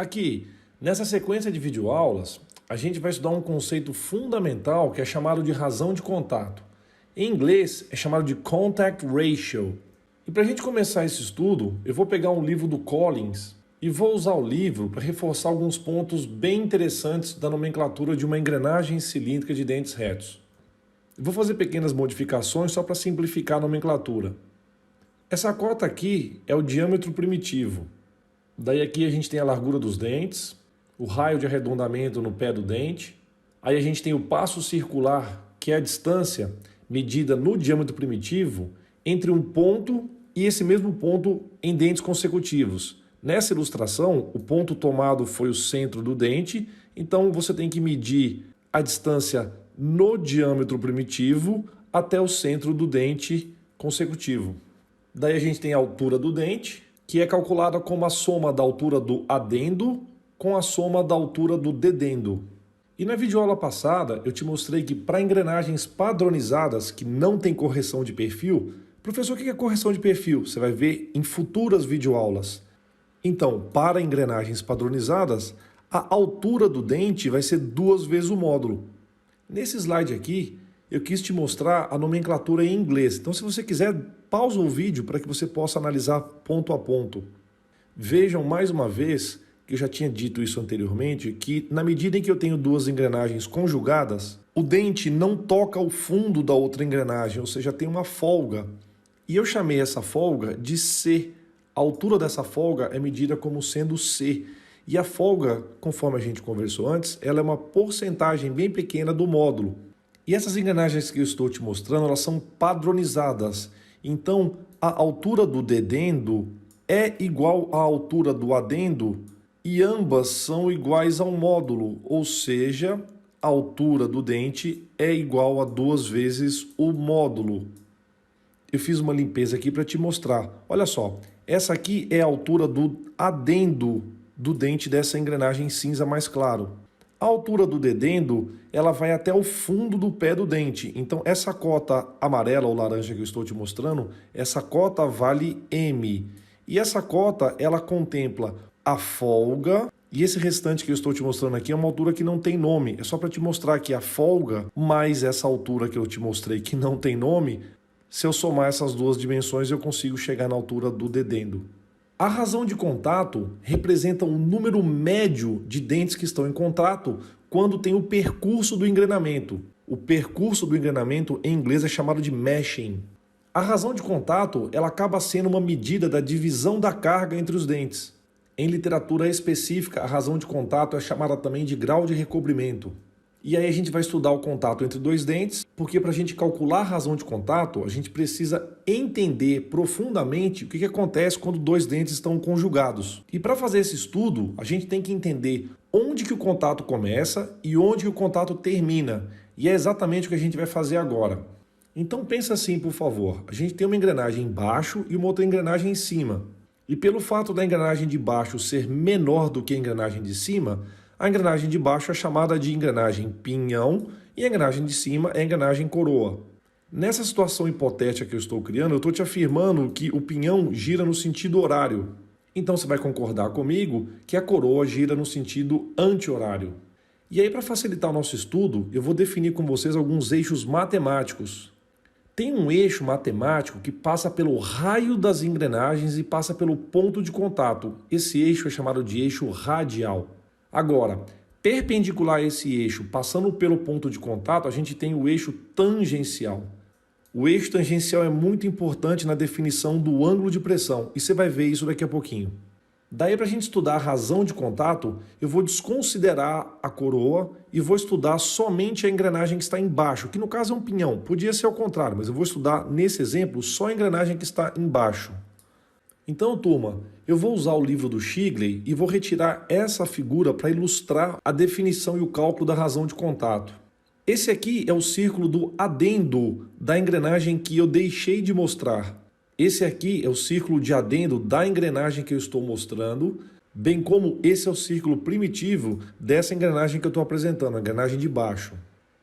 Aqui, nessa sequência de videoaulas, a gente vai estudar um conceito fundamental que é chamado de razão de contato. Em inglês, é chamado de Contact Ratio. E para a gente começar esse estudo, eu vou pegar um livro do Collins e vou usar o livro para reforçar alguns pontos bem interessantes da nomenclatura de uma engrenagem cilíndrica de dentes retos. Eu vou fazer pequenas modificações só para simplificar a nomenclatura. Essa cota aqui é o diâmetro primitivo. Daí aqui a gente tem a largura dos dentes, o raio de arredondamento no pé do dente. Aí a gente tem o passo circular, que é a distância medida no diâmetro primitivo entre um ponto e esse mesmo ponto em dentes consecutivos. Nessa ilustração, o ponto tomado foi o centro do dente, então você tem que medir a distância no diâmetro primitivo até o centro do dente consecutivo. Daí a gente tem a altura do dente, que é calculada como a soma da altura do adendo com a soma da altura do dedendo. E na videoaula passada eu te mostrei que para engrenagens padronizadas que não tem correção de perfil, professor, o que é correção de perfil? Você vai ver em futuras videoaulas. Então, para engrenagens padronizadas, a altura do dente vai ser 2 vezes o módulo. Nesse slide aqui, eu quis te mostrar a nomenclatura em inglês. Então, se você quiser, pausa o vídeo para que você possa analisar ponto a ponto. Vejam mais uma vez, que eu já tinha dito isso anteriormente, que na medida em que eu tenho 2 engrenagens conjugadas, o dente não toca o fundo da outra engrenagem, ou seja, tem uma folga. E eu chamei essa folga de C. A altura dessa folga é medida como sendo C. E a folga, conforme a gente conversou antes, ela é uma porcentagem bem pequena do módulo. E essas engrenagens que eu estou te mostrando, elas são padronizadas. Então, a altura do dedendo é igual à altura do adendo e ambas são iguais ao módulo, ou seja, a altura do dente é igual a 2 vezes o módulo. Eu fiz uma limpeza aqui para te mostrar. Olha só, essa aqui é a altura do adendo do dente dessa engrenagem cinza mais claro. A altura do dedendo, ela vai até o fundo do pé do dente. Então, essa cota amarela ou laranja que eu estou te mostrando, essa cota vale M. E essa cota, ela contempla a folga, e esse restante que eu estou te mostrando aqui é uma altura que não tem nome. É só para te mostrar que a folga mais essa altura que eu te mostrei que não tem nome, se eu somar essas 2 dimensões, eu consigo chegar na altura do dedendo. A razão de contato representa um número médio de dentes que estão em contato quando tem o percurso do engrenamento. O percurso do engrenamento em inglês é chamado de meshing. A razão de contato ela acaba sendo uma medida da divisão da carga entre os dentes. Em literatura específica, a razão de contato é chamada também de grau de recobrimento. E aí a gente vai estudar o contato entre 2 dentes, porque para a gente calcular a razão de contato, a gente precisa entender profundamente o que acontece quando 2 dentes estão conjugados. E para fazer esse estudo, a gente tem que entender onde que o contato começa e onde que o contato termina. E é exatamente o que a gente vai fazer agora. Então pensa assim, por favor. A gente tem uma engrenagem embaixo e uma outra engrenagem em cima. E pelo fato da engrenagem de baixo ser menor do que a engrenagem de cima, a engrenagem de baixo é chamada de engrenagem pinhão e a engrenagem de cima é a engrenagem coroa. Nessa situação hipotética que eu estou criando, eu estou te afirmando que o pinhão gira no sentido horário. Então você vai concordar comigo que a coroa gira no sentido anti-horário. E aí, para facilitar o nosso estudo, eu vou definir com vocês alguns eixos matemáticos. Tem um eixo matemático que passa pelo raio das engrenagens e passa pelo ponto de contato. Esse eixo é chamado de eixo radial. Agora, perpendicular a esse eixo, passando pelo ponto de contato, a gente tem o eixo tangencial. O eixo tangencial é muito importante na definição do ângulo de pressão, e você vai ver isso daqui a pouquinho. Daí, para a gente estudar a razão de contato, eu vou desconsiderar a coroa e vou estudar somente a engrenagem que está embaixo, que no caso é um pinhão. Podia ser ao contrário, mas eu vou estudar, nesse exemplo, só a engrenagem que está embaixo. Então, turma, eu vou usar o livro do Shigley e vou retirar essa figura para ilustrar a definição e o cálculo da razão de contato. Esse aqui é o círculo do adendo da engrenagem que eu deixei de mostrar. Esse aqui é o círculo de adendo da engrenagem que eu estou mostrando, bem como esse é o círculo primitivo dessa engrenagem que eu estou apresentando, a engrenagem de baixo.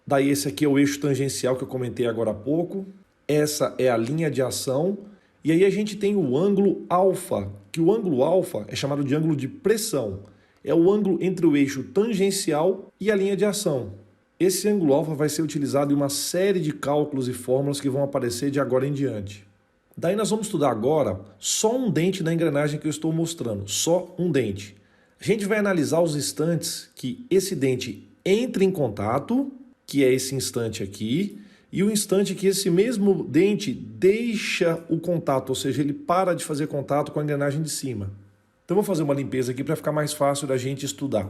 Daí esse aqui é o eixo tangencial que eu comentei agora há pouco. Essa é a linha de ação. E aí a gente tem o ângulo alfa, que o ângulo alfa é chamado de ângulo de pressão. é o ângulo entre o eixo tangencial e a linha de ação. Esse ângulo alfa vai ser utilizado em uma série de cálculos e fórmulas que vão aparecer de agora em diante. Daí nós vamos estudar agora só um dente da engrenagem que eu estou mostrando, só um dente. A gente vai analisar os instantes que esse dente entra em contato, que é esse instante aqui, e o instante que esse mesmo dente deixa o contato, ou seja, ele para de fazer contato com a engrenagem de cima. Então vou fazer uma limpeza aqui para ficar mais fácil da gente estudar.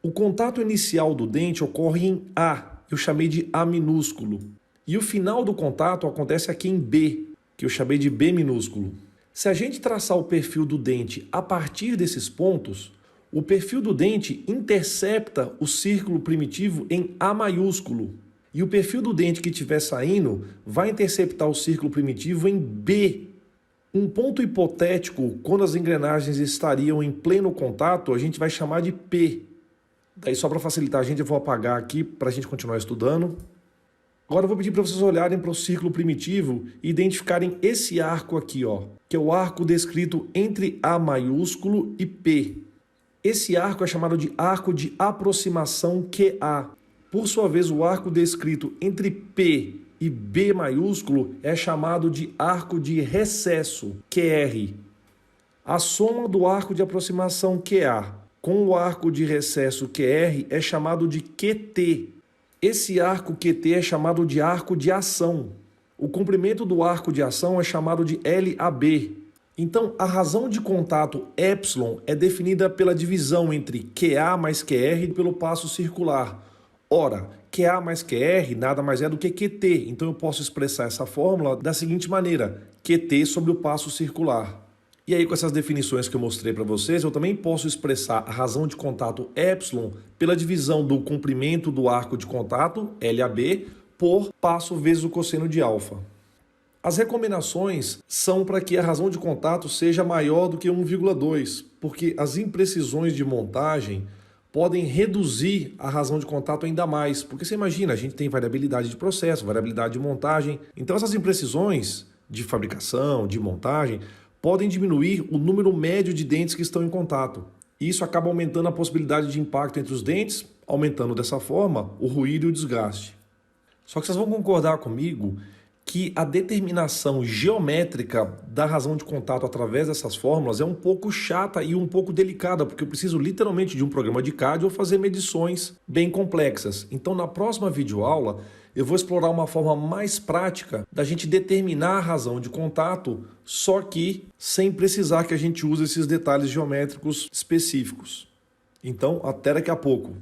O contato inicial do dente ocorre em A, eu chamei de A minúsculo. E o final do contato acontece aqui em B, que eu chamei de B minúsculo. Se a gente traçar o perfil do dente a partir desses pontos, o perfil do dente intercepta o círculo primitivo em A maiúsculo. E o perfil do dente que estiver saindo vai interceptar o círculo primitivo em B. Um ponto hipotético, quando as engrenagens estariam em pleno contato, a gente vai chamar de P. Daí só para facilitar a gente, eu vou apagar aqui para a gente continuar estudando. Agora eu vou pedir para vocês olharem para o círculo primitivo e identificarem esse arco aqui, ó, que é o arco descrito entre A maiúsculo e P. Esse arco é chamado de arco de aproximação QA. Por sua vez, o arco descrito entre P e B maiúsculo é chamado de arco de recesso, QR. A soma do arco de aproximação QA com o arco de recesso QR é chamado de QT. Esse arco QT é chamado de arco de ação. O comprimento do arco de ação é chamado de LAB. Então, a razão de contato ε é definida pela divisão entre QA mais QR pelo passo circular. Ora, QA mais QR nada mais é do que QT, então eu posso expressar essa fórmula da seguinte maneira, QT sobre o passo circular. E aí, com essas definições que eu mostrei para vocês, eu também posso expressar a razão de contato ε pela divisão do comprimento do arco de contato, LAB, por passo vezes o cosseno de alfa. As recomendações são para que a razão de contato seja maior do que 1,2, porque as imprecisões de montagem podem reduzir a razão de contato ainda mais, porque você imagina, a gente tem variabilidade de processo, variabilidade de montagem, então essas imprecisões de fabricação, de montagem, podem diminuir o número médio de dentes que estão em contato. E isso acaba aumentando a possibilidade de impacto entre os dentes, aumentando dessa forma o ruído e o desgaste. Só que vocês vão concordar comigo que a determinação geométrica da razão de contato através dessas fórmulas é um pouco chata e um pouco delicada, porque eu preciso literalmente de um programa de CAD ou fazer medições bem complexas. Então, na próxima videoaula, eu vou explorar uma forma mais prática da gente determinar a razão de contato, só que sem precisar que a gente use esses detalhes geométricos específicos. Então, até daqui a pouco.